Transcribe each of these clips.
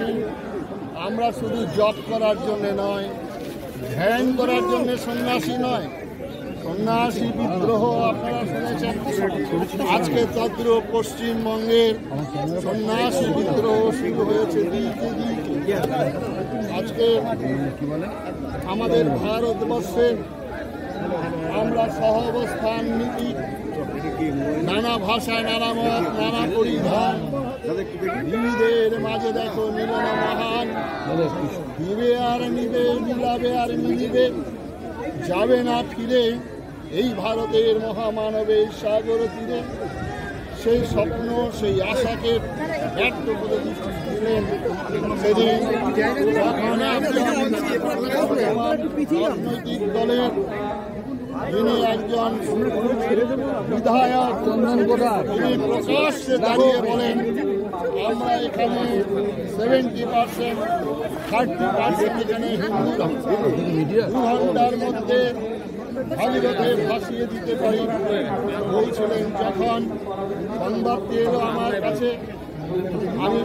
সন্ন্যাসী আমরা শুধু জপ করার জন্য নয়, ধ্যান করার জন্য সন্ন্যাসী নয়। সন্ন্যাসী বিদ্রোহ আপনারা শুনেছেন, আজকে তদ্রূপ পশ্চিমবঙ্গের সন্ন্যাসী বিদ্রোহ শুরু হয়েছে দিকে দিকে। আজকে আমাদের ভারতবর্ষে আমরা সহাবস্থান নীতি, নানা ভাষা, নানা মত, নানা পরিধান, বিবিধের মাঝে দেখো মিলন মহান। দিবে আর নিবে, মিলাবে আর মিলিবে, যাবে না ফিরে এই ভারতের মহামানবের সাগর তীরে। সেই স্বপ্ন, সেই আশাকে ব্যক্ত করে দিলেন সেদিন রাজনৈতিক দলের যিনি একজন বিধায়ক, তিনি প্রকাশ্যে দাঁড়িয়ে বলেন আমরা এখানে 70%, 30% এখানে হিন্দুরা 2 ঘন্টার মধ্যে ভাগীরথে ভাসিয়ে দিতে পারি বলছিলেন। যখন সংবাদটি এলো আমার কাছে, আমি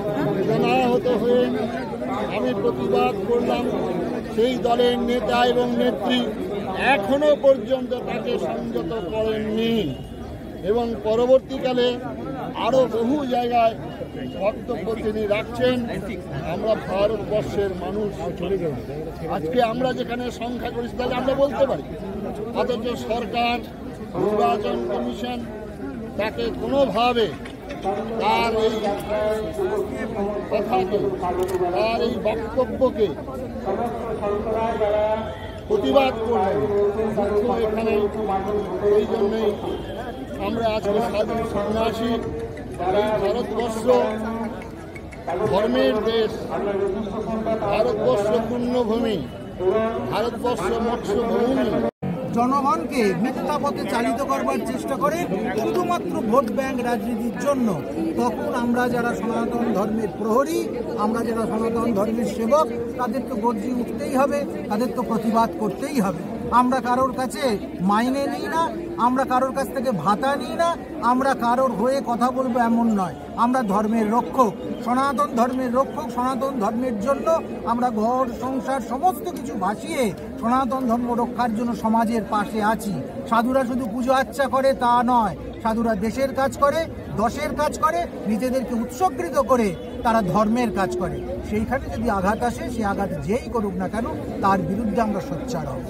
জনাহত হয়ে আমি প্রতিবাদ করলাম। সেই দলের নেতা এবং নেত্রী এখনো পর্যন্ত তাকে সংযত করেননি এবং পরবর্তীকালে আরো বহু জায়গায় বক্তব্য তিনি রাখছেন। আমরা ভারতবর্ষের মানুষ, আজকে আমরা যেখানে সংখ্যাগরিষ্ঠ আমরা বলতে পারি, অথচ সরকার, নির্বাচন কমিশন তাকে কোনোভাবে তার এই কথাকে, তার এই বক্তব্যকে প্রতিবাদ করলেন। এখানে এই জন্যই আমরা আজকে সাধু সন্ন্যাসী, ভারতবর্ষ ধর্মের দেশ, ভারতবর্ষ পুণ্যভূমি, ভারতবর্ষ মৎস্যভূমি। জনগণকে মিথ্যা পথে চালিত করবার চেষ্টা করে শুধুমাত্র ভোট ব্যাংক রাজনীতির জন্য, তখন আমরা যারা সনাতন ধর্মের প্রহরী, আমরা যারা সনাতন ধর্মের সেবক, তাদের তো গর্জে উঠতেই হবে, তাদের তো প্রতিবাদ করতেই হবে। আমরা কারোর কাছে মাইনে নিই না, আমরা কারোর কাছ থেকে ভাতা নিই না, আমরা কারোর হয়ে কথা বলবো এমন নয়। আমরা ধর্মের রক্ষক, সনাতন ধর্মের রক্ষক। সনাতন ধর্মের জন্য আমরা ঘর সংসার সমস্ত কিছু ভাসিয়ে সনাতন ধর্ম রক্ষার জন্য সমাজের পাশে আছি। সাধুরা শুধু পুজো আর্চা করে তা নয়, সাধুরা দেশের কাজ করে, দশের কাজ করে, নিজেদেরকে উৎসর্গিত করে তারা ধর্মের কাজ করে। সেইখানে যদি আঘাত আসে, সে আঘাত যেই করুক না কেন, তার বিরুদ্ধে আমরা সোচ্চার হব।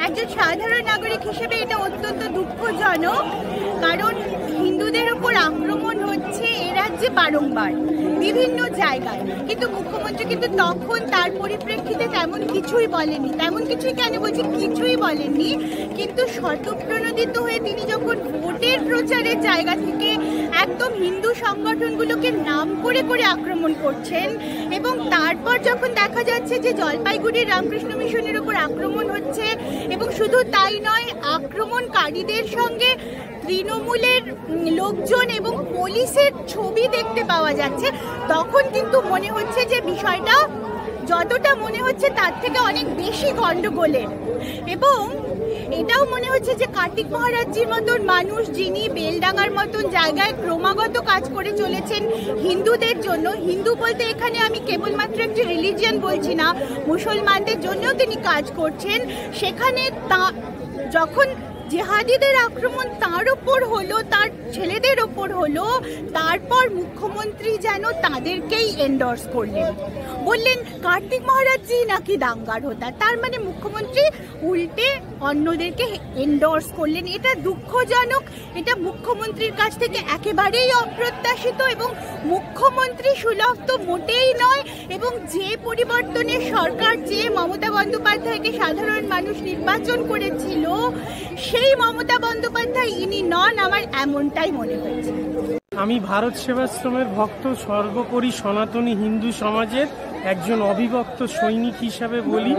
একজন সাধারণ নাগরিক হিসেবে এটা অত্যন্ত দুঃখজনক, কারণ হিন্দুদের উপর আক্রমণ হচ্ছে এ রাজ্যে বারংবার বিভিন্ন জায়গায়, কিন্তু মুখ্যমন্ত্রী কিন্তু তখন তার পরিপ্রেক্ষিতে তেমন কিছুই বলেনি। তেমন কিছুই কেন বলছি, কিছুই বলেননি, কিন্তু স্বতঃপ্রণোদিত হয়ে তিনি যখন ভোটের প্রচারের জায়গা থেকে একদম হিন্দু সংগঠনগুলোকে নাম করে করে আক্রমণ করছেন, এবং তারপর যখন দেখা যাচ্ছে যে জলপাইগুড়ির রামকৃষ্ণ মিশনের উপর আক্রমণ হচ্ছে, এবং শুধু তাই নয়, আক্রমণকারীদের সঙ্গে তৃণমূলের লোকজন এবং পুলিশের ছবি দেখতে পাওয়া যাচ্ছে, তখন কিন্তু মনে হচ্ছে যে বিষয়টা যতটা মনে হচ্ছে তার থেকে অনেক বেশি গন্ডগোলের। এবং এটাও মনে হচ্ছে যে কার্তিক মহারাজজির মতন মানুষ, যিনি বেলডাঙ্গার মতন জায়গায় ক্রমাগত কাজ করে চলেছেন হিন্দুদের জন্য, হিন্দু বলতে এখানে আমি কেবলমাত্র একটি রিলিজিয়ান বলছি না, মুসলমানদের জন্যও তিনি কাজ করছেন, সেখানে যখন জিহাদিদের আক্রমণ তার ওপর হলো, তার ছেলেদের ওপর হলো, তারপর মুখ্যমন্ত্রী যেন তাদেরকেই এন্ডোর্স করলেন, বললেন কার্তিক মহারাজজি নাকি দাঙ্গার হোতা। তার মানে মুখ্যমন্ত্রী উল্টে অন্যদেরকে এন্ডোর্স করলেন। এটা দুঃখজনক, এটা মুখ্যমন্ত্রীর কাছ থেকে একেবারেই অপ্রত্যাশিত এবং মুখ্যমন্ত্রী সুলভ তো মোটেই নয়। এবং যে পরিবর্তনের সরকার, যে মমতা বন্দ্যোপাধ্যায়কে সাধারণ মানুষ নির্বাচন করেছিল, সেই মমতা বন্দ্যোপাধ্যায় ইনি নন, আমার এমনটাই মনে হয়েছে। আমি ভারত সেবাশ্রমের ভক্ত, সর্বোপরি সনাতনী হিন্দু সমাজের একজন অবিভক্ত সৈনিক হিসাবে বলি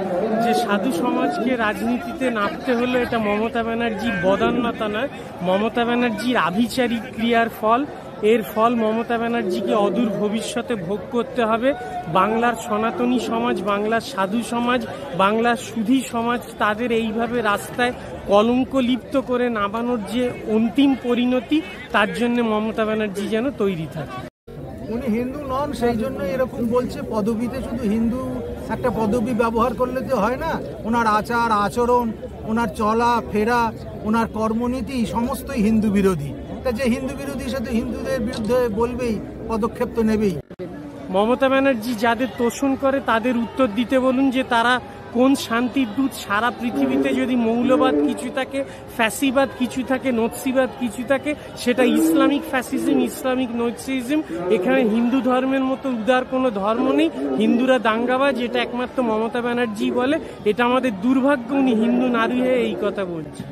যে সাধু সমাজকে রাজনীতিতে নামতে হলে এটা মমতা ব্যানার্জির বদান্যতা নয়, মমতা ব্যানার্জির আভিচারিক ক্রিয়ার ফল। এর ফল মমতা ব্যানার্জিকে অদূর ভবিষ্যতে ভোগ করতে হবে। বাংলার সনাতনী সমাজ, বাংলার সাধু সমাজ, বাংলার সুধী সমাজ, তাদের এইভাবে রাস্তায় কলঙ্ক লিপ্ত করে নামানোর যে অন্তিম পরিণতি, তার জন্য মমতা ব্যানার্জি যেন তৈরি থাকে। উনি হিন্দু নন, সেই জন্য এরকম বলছে। পদবিতে শুধু হিন্দু একটা পদবি ব্যবহার করলে তো হয় না। ওনার আচার আচরণ, ওনার চলা ফেরা, ওনার কর্মনীতি সমস্তই হিন্দু বিরোধী। তা যে হিন্দু বিরোধী সে তো হিন্দুদের বিরুদ্ধে বলবেই, পদক্ষেপ তো নেবেই। মমতা ব্যানার্জি যাদের তোষণ করে তাদের উত্তর দিতে বলুন যে তারা কোন শান্তির দূত। সারা পৃথিবীতে যদি মৌলবাদ কিছু থাকে, ফ্যাসিবাদ কিছু থাকে, নৎসিবাদ কিছু থাকে, সেটা ইসলামিক ফ্যাসিজম, ইসলামিক নৎসিজম। এখানে হিন্দু ধর্মের মতো উদার কোনো ধর্ম নেই। হিন্দুরা দাঙ্গাবাজ, এটা একমাত্র মমতা ব্যানার্জি বলে। এটা আমাদের দুর্ভাগ্য, উনি হিন্দু নারী হয়ে এই কথা বলছে।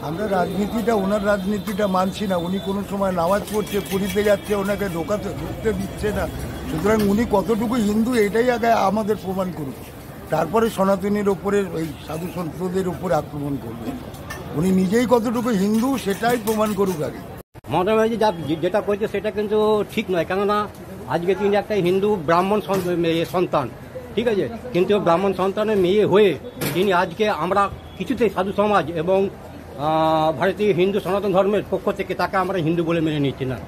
আমরা ওনার রাজনীতিটা মানছি না। উনি কোনো সময় নামাজ পড়ছে, পুরীতে যাচ্ছে, ওনাকে ঢুকতে দিচ্ছে না। সুতরাং উনি কতটুকু হিন্দু এটাই আগে আমাদের প্রমাণ করুন, তারপরে সনাতনীর ওপরে ওই সাধু সন্তদের উপরে আক্রমণ করবে। উনি নিজেই কতটুকু হিন্দু সেটাই প্রমাণ করুক আগে। মমতা ব্যানার্জি যেটা করছে সেটা কিন্তু ঠিক নয়, কেননা আজকে তিনি একটা হিন্দু ব্রাহ্মণ সন্তান, ঠিক আছে, কিন্তু ব্রাহ্মণ সন্তানের মেয়ে হয়ে তিনি আজকে আমরা কিছুতেই সাধু সমাজ এবং ভারতীয় হিন্দু সনাতন ধর্মের পক্ষ থেকে তাকে আমরা হিন্দু বলে মেনে নিচ্ছি না।